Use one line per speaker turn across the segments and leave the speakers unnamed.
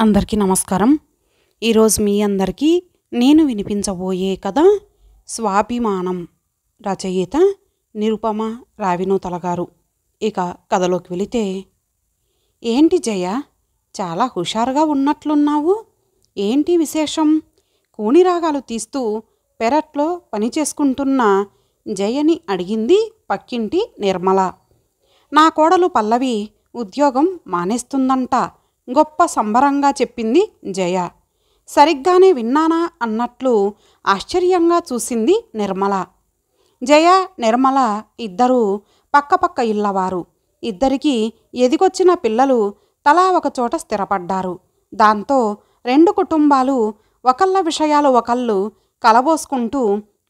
అందరికీ నమస్కారం. ఈరోజు మీ అందరికీ నేను వినిపించబోయే కథ స్వాభిమానం. రచయిత నిరుపమ రావినూతల గారు. ఇక కథలోకి వెళితే, ఏంటి జయ, చాలా హుషారుగా ఉన్నట్లున్నావు, ఏంటి విశేషం? కూనిరాగాలు తీస్తూ పెరట్లో పని చేసుకుంటున్న జయని అడిగింది పక్కింటి నిర్మల. నా కోడలు పల్లవి ఉద్యోగం మానేస్తుందంట, గొప్ప సంబరంగా చెప్పింది జయ. సరిగ్గానే విన్నానా అన్నట్లు ఆశ్చర్యంగా చూసింది నిర్మల. జయ, నిర్మల ఇద్దరూ పక్కపక్క ఇళ్ళవారు. ఇద్దరికీ ఎదిగొచ్చిన పిల్లలు తలా ఒకచోట స్థిరపడ్డారు. దాంతో రెండు కుటుంబాలు ఒకళ్ళ విషయాలు ఒకళ్ళు కలబోసుకుంటూ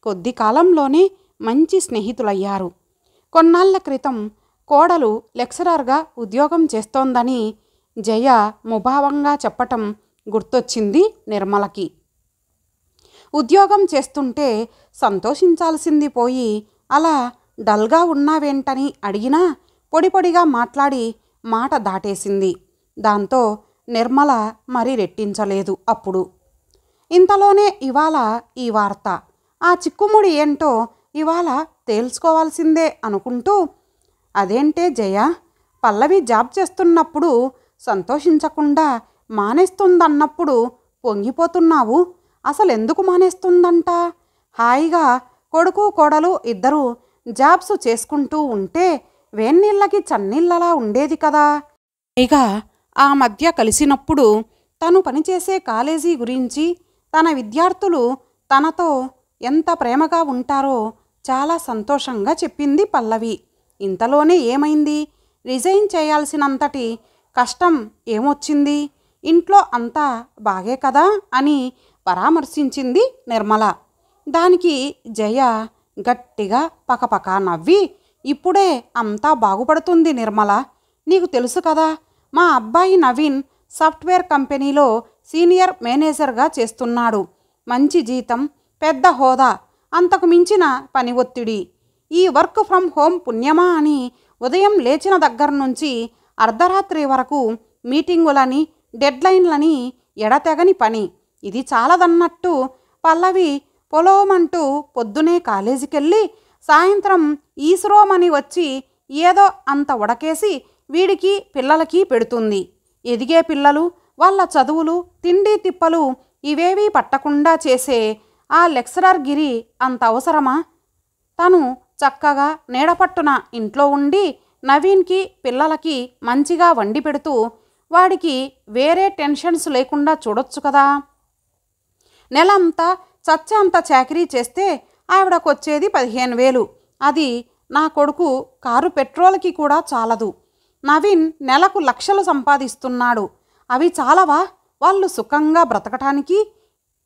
కొద్ది కాలంలోనే మంచి స్నేహితులయ్యారు. కొన్నాళ్ల క్రితం కోడలు లెక్చరర్గా ఉద్యోగం చేస్తోందని జయ ముభావంగా చెప్పటం గుర్తొచ్చింది నిర్మలకి. ఉద్యోగం చేస్తుంటే సంతోషించాల్సింది పోయి అలా డల్గా ఉన్నావేంటని అడిగినా పొడిపొడిగా మాట్లాడి మాట దాటేసింది. దాంతో నిర్మల మరీ రెట్టించలేదు. అప్పుడు ఇంతలోనే ఇవాళ ఈ వార్త, ఆ చిక్కుముడి ఏంటో ఇవాళ తేల్చుకోవాల్సిందే అనుకుంటూ, అదేంటే జయ, పల్లవి జాబ్ చేస్తున్నప్పుడు సంతోషించకుండా మానేస్తుందన్నప్పుడు పొంగిపోతున్నావు, అసలెందుకు మానేస్తుందంట? హాయిగా కొడుకు కోడలు ఇద్దరూ జాబ్స్ చేసుకుంటూ ఉంటే వేన్నీళ్ళకి చన్నీళ్ళలా ఉండేది కదా. పైగా ఆ మధ్య కలిసినప్పుడు తను పనిచేసే కాలేజీ గురించి, తన విద్యార్థులు తనతో ఎంత ప్రేమగా ఉంటారో చాలా సంతోషంగా చెప్పింది పల్లవి. ఇంతలోనే ఏమైంది? రిజైన్ చేయాల్సినంతటి కష్టం ఏమొచ్చింది? ఇంట్లో అంతా బాగే కదా అని పరామర్శించింది నిర్మల. దానికి జయ గట్టిగా పకపక నవ్వి, ఇప్పుడే అంతా బాగుపడుతుంది నిర్మల, నీకు తెలుసు కదా, మా అబ్బాయి నవీన్ సాఫ్ట్వేర్ కంపెనీలో సీనియర్ మేనేజర్గా చేస్తున్నాడు. మంచి జీతం, పెద్ద హోదా, అంతకు మించిన పని ఒత్తిడి. ఈ వర్క్ ఫ్రమ్ హోమ్ పుణ్యమా అని ఉదయం లేచిన దగ్గర నుంచి అర్ధరాత్రి వరకు మీటింగులని, డెడ్లైన్లని, ఎడతెగని పని. ఇది చాలదన్నట్టు పల్లవి పొలోమంటూ పొద్దునే కాలేజీకెళ్ళి సాయంత్రం ఈశ్రోమని వచ్చి ఏదో అంత ఉడకేసి వీడికి పిల్లలకి పెడుతుంది. ఎదిగే పిల్లలు, వాళ్ళ చదువులు, తిండి తిప్పలు ఇవేవీ పట్టకుండా చేసే ఆ లెక్చరర్ గిరి అంత అవసరమా? తను చక్కగా నీడపట్టున ఇంట్లో ఉండి నవీన్కి పిల్లలకి మంచిగా వండి పెడుతూ వాడికి వేరే టెన్షన్స్ లేకుండా చూడొచ్చు కదా. నెలంతా చచ్చేంత చాకరీ చేస్తే ఆవిడకొచ్చేది 15,000. అది నా కొడుకు కారు పెట్రోల్కి కూడా చాలదు. నవీన్ నెలకు లక్షలు సంపాదిస్తున్నాడు. అవి చాలవా వాళ్ళు సుఖంగా బ్రతకటానికి?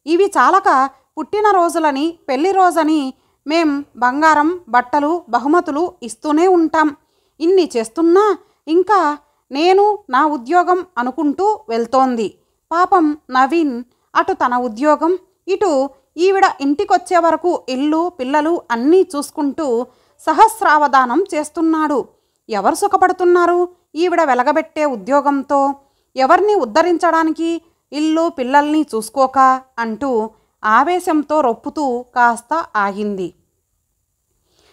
ఇవి చాలక పుట్టినరోజులని, పెళ్లి రోజని మేం బంగారం, బట్టలు, బహుమతులు ఇస్తూనే ఉంటాం. ఇన్ని చేస్తున్నా ఇంకా నేను నా ఉద్యోగం అనుకుంటూ వెళ్తోంది. పాపం నవీన్ అటు తన ఉద్యోగం, ఇటు ఈవిడ ఇంటికొచ్చే వరకు ఇల్లు పిల్లలు అన్నీ చూసుకుంటూ సహస్రావధానం చేస్తున్నాడు. ఎవరు సుఖపడుతున్నారు ఈవిడ వెలగబెట్టే ఉద్యోగంతో? ఎవరిని ఉద్ధరించడానికి ఇల్లు పిల్లల్ని చూసుకోక అంటూ ఆవేశంతో రొప్పుతూ కాస్త ఆగింది.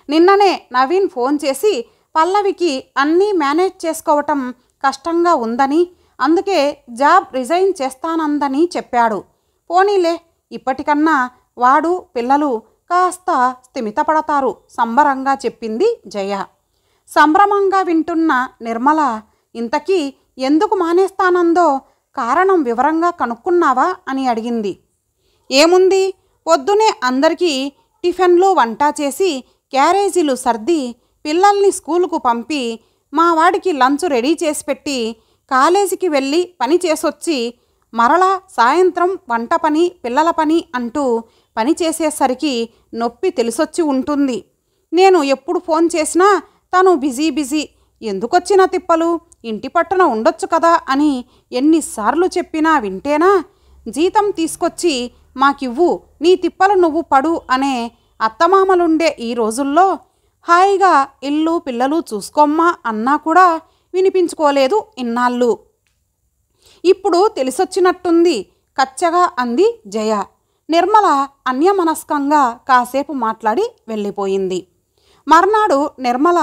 నిన్ననే నవీన్ ఫోన్ చేసి పల్లవికి అన్నీ మేనేజ్ చేసుకోవటం కష్టంగా ఉందని, అందుకే జాబ్ రిజైన్ చేస్తానందని చెప్పాడు. పోనీలే, ఇప్పటికన్నా వాడు పిల్లలు కాస్త స్థిమితపడతారు సంబరంగా చెప్పింది జయ. సంభ్రమంగా వింటున్న నిర్మల, ఇంతకీ ఎందుకు మానేస్తానందో కారణం వివరంగా కనుక్కున్నావా అని అడిగింది. ఏముంది, పొద్దునే అందరికీ టిఫిన్లు వంట చేసి క్యారేజీలు సర్ది పిల్లల్ని స్కూలుకు పంపి మా వాడికి లంచ్ రెడీ చేసి పెట్టి కాలేజీకి వెళ్ళి పని చేసొచ్చి మరలా సాయంత్రం వంట పని, పిల్లల పని అంటూ పని చేసేసరికి నొప్పి తెలిసొచ్చి ఉంటుంది. నేను ఎప్పుడు ఫోన్ చేసినా తను బిజీ, ఎందుకొచ్చిన తిప్పలు, ఇంటి పట్టున ఉండొచ్చు కదా అని ఎన్నిసార్లు చెప్పినా వింటేనా? జీతం తీసుకొచ్చి మాకివ్వు, నీ తిప్పలు నువ్వు పడు అనే అత్తమామలుండే ఈ రోజుల్లో హాయిగా ఇల్లు పిల్లలు చూసుకోమ్మా అన్నా కూడా వినిపించుకోలేదు ఇన్నాళ్ళు. ఇప్పుడు తెలిసొచ్చినట్టుంది కచ్చగా అంది జయ. నిర్మల అన్యమనస్కంగా కాసేపు మాట్లాడి వెళ్ళిపోయింది. మర్నాడు నిర్మల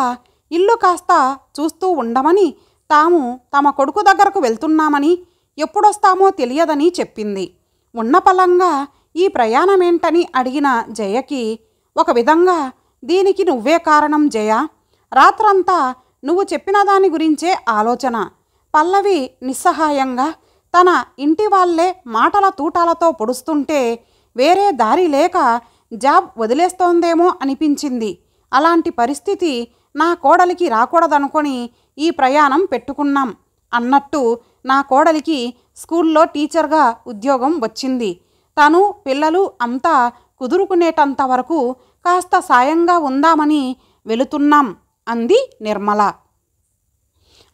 ఇల్లు కాస్త చూస్తూ ఉండమని, తాము తమ కొడుకు దగ్గరకు వెళ్తున్నామని, ఎప్పుడొస్తామో తెలియదని చెప్పింది. ఉన్నపలంగా ఈ ప్రయాణమేంటని అడిగిన జయకి, ఒక విధంగా దీనికి నువ్వే కారణం జయ. రాత్రంతా నువ్వు చెప్పిన దాని గురించే ఆలోచన. పల్లవి నిస్సహాయంగా తన ఇంటి వాళ్ళే మాటల తూటాలతో పొడుస్తుంటే వేరే దారి లేక జాబ్ వదిలేస్తోందేమో అనిపించింది. అలాంటి పరిస్థితి నా కోడలికి రాకూడదనుకొని ఈ ప్రయాణం పెట్టుకున్నాం అన్నట్టు నా కోడలికి స్కూల్లో టీచర్గా ఉద్యోగం వచ్చింది. తను పిల్లలు అంతా కుదురుకునేటంత వరకు కాస్త సాయంగా ఉందామని వెళుతున్నాం అంది నిర్మల.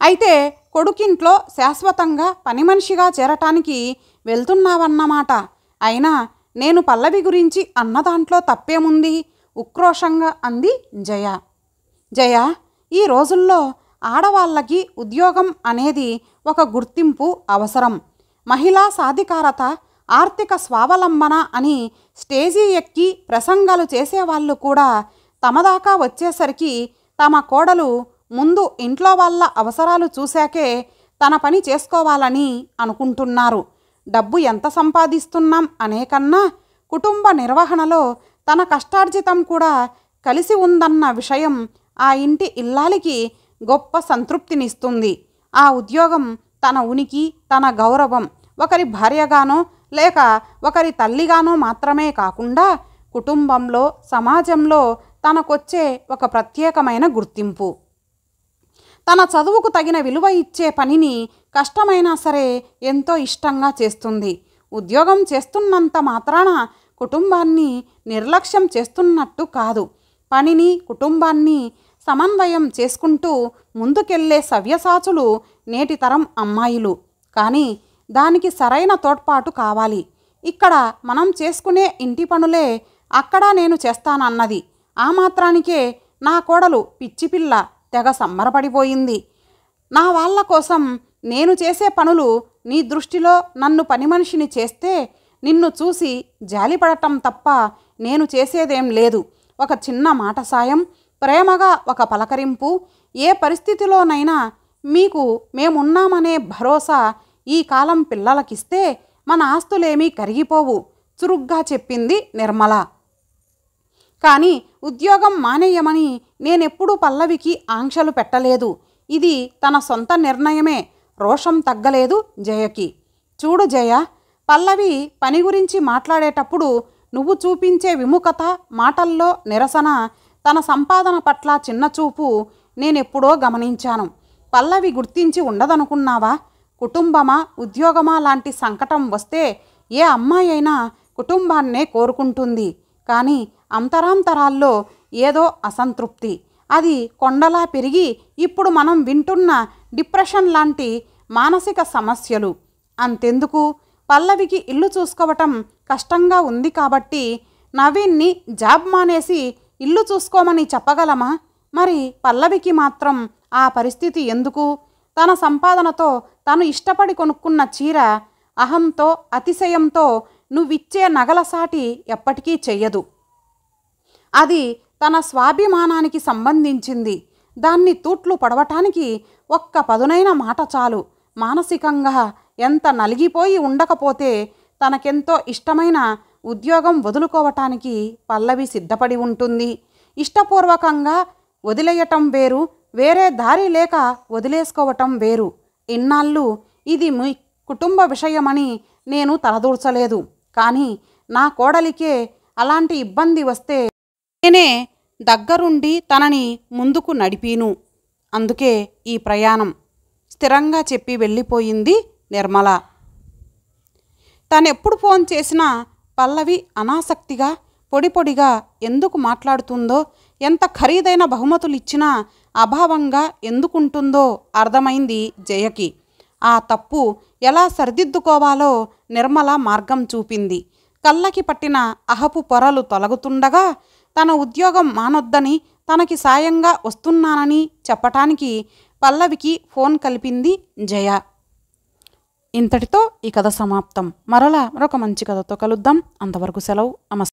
అయితే కొడుకింట్లో శాశ్వతంగా పని మనిషిగా చేరటానికి వెళ్తున్నావన్నమాట. అయినా నేను పల్లవి గురించి అన్న దాంట్లో తప్పేముంది? ఉక్రోషంగా అంది జయ. జయ, ఈ రోజుల్లో ఆడవాళ్ళకి ఉద్యోగం అనేది ఒక గుర్తింపు అవసరం. మహిళా సాధికారత, ఆర్థిక స్వావలంబన అని స్టేజీ ఎక్కి ప్రసంగాలు చేసేవాళ్ళు కూడా తమ దాకా వచ్చేసరికి తమ కోడలు ముందు ఇంట్లో వాళ్ళ అవసరాలు చూశాకే తన పని చేసుకోవాలని అనుకుంటున్నారు. డబ్బు ఎంత సంపాదిస్తున్నాం అనే కన్నా కుటుంబ నిర్వహణలో తన కష్టార్జితం కూడా కలిసి ఉందన్న విషయం ఆ ఇంటి ఇల్లాలికి గొప్ప సంతృప్తినిస్తుంది. ఆ ఉద్యోగం తన ఉనికి, తన గౌరవం ఒకరి భార్యగానో లేక ఒకరి తల్లిగానో మాత్రమే కాకుండా కుటుంబంలో, సమాజంలో తనకొచ్చే ఒక ప్రత్యేకమైన గుర్తింపు. తన చదువుకు తగిన విలువ ఇచ్చే పనిని కష్టమైనా సరే ఎంతో ఇష్టంగా చేస్తుంది. ఉద్యోగం చేస్తున్నంత మాత్రాన కుటుంబాన్ని నిర్లక్ష్యం చేస్తున్నట్టు కాదు. పనిని, కుటుంబాన్ని సమన్వయం చేసుకుంటూ ముందుకెళ్లే సవ్యసాచులు నేటి తరం అమ్మాయిలు. కానీ దానికి సరైన తోడ్పాటు కావాలి. ఇక్కడ మనం చేసుకునే ఇంటి పనులే అక్కడ నేను చేస్తానన్నది. ఆ మాత్రానికే నా కోడలు పిచ్చిపిల్ల తెగ సంబరపడిపోయింది. నా వాళ్ళ కోసం నేను చేసే పనులు నీ దృష్టిలో నన్ను పని మనిషిని చేస్తే నిన్ను చూసి జాలిపడటం తప్ప నేను చేసేదేం లేదు. ఒక చిన్న మాట సాయం, ప్రేమగా ఒక పలకరింపు, ఏ పరిస్థితిలోనైనా మీకు మేమున్నామనే భరోసా ఈ కాలం పిల్లలకిస్తే మన ఆస్తులేమీ కరిగిపోవు చురుగ్గా చెప్పింది నిర్మల. కానీ ఉద్యోగం మానేయమని నేనెప్పుడూ పల్లవికి ఆంక్షలు పెట్టలేదు. ఇది తన సొంత నిర్ణయమే. రోషం తగ్గలేదు జయకి. చూడు జయ, పల్లవి పని గురించి మాట్లాడేటప్పుడు నువ్వు చూపించే విముఖత, మాటల్లో నిరసన, తన సంపాదన పట్ల చిన్నచూపు నేనెప్పుడో గమనించాను. పల్లవి గుర్తించి ఉండదనుకున్నావా? కుటుంబమా, ఉద్యోగమా లాంటి సంకటం వస్తే ఏ అమ్మాయి అయినా కుటుంబాన్నే కోరుకుంటుంది. కానీ అంతరాంతరాల్లో ఏదో అసంతృప్తి. అది కొండలా పెరిగి ఇప్పుడు మనం వింటున్న డిప్రెషన్ లాంటి మానసిక సమస్యలు. అంతెందుకు, పల్లవికి ఇల్లు చూసుకోవటం కష్టంగా ఉంది కాబట్టి నవీన్ని జాబ్ మానేసి ఇల్లు చూసుకోమని చెప్పగలమా? మరి పల్లవికి మాత్రం ఆ పరిస్థితి ఎందుకు? తన సంపాదనతో తను ఇష్టపడి కొనుక్కున్న చీర అహంతో, అతిశయంతో నువ్విచ్చే నగల సాటి ఎప్పటికీ చెయ్యదు. అది తన స్వాభిమానానికి సంబంధించింది. దాన్ని తూట్లు పడవటానికి ఒక్క పదునైన మాట చాలు. మానసికంగా ఎంత నలిగిపోయి ఉండకపోతే తనకెంతో ఇష్టమైన ఉద్యోగం వదులుకోవటానికి పల్లవి సిద్ధపడి ఉంటుంది. ఇష్టపూర్వకంగా వదిలేయటం వేరు, వేరే దారి లేక వదిలేసుకోవటం వేరు. ఇన్నాళ్ళు ఇది మీ కుటుంబ విషయమని నేను తలదూర్చలేదు. కానీ నా కోడలికే అలాంటి ఇబ్బంది వస్తే నేనే దగ్గరుండి తనని ముందుకు నడిపీను. అందుకే ఈ ప్రయాణం స్థిరంగా చెప్పి వెళ్ళిపోయింది నిర్మల. తనెప్పుడు ఫోన్ చేసినా పల్లవి అనాసక్తిగా, పొడిపొడిగా ఎందుకు మాట్లాడుతుందో, ఎంత ఖరీదైన బహుమతులు ఇచ్చినా అభావంగా ఎందుకుంటుందో అర్థమైంది జయకి. ఆ తప్పు ఎలా సరిదిద్దుకోవాలో నిర్మల మార్గం చూపింది. కళ్ళకి పట్టిన అహపు పొరలు తొలగుతుండగా తన ఉద్యోగం మానొద్దని, తనకి సాయంగా వస్తున్నానని చెప్పటానికి పల్లవికి ఫోన్ కలిపింది జయ. ఇంతటితో ఈ కథ సమాప్తం. మరలా మరొక మంచి కథతో కలుద్దాం. అంతవరకు సెలవు. నమస్తే.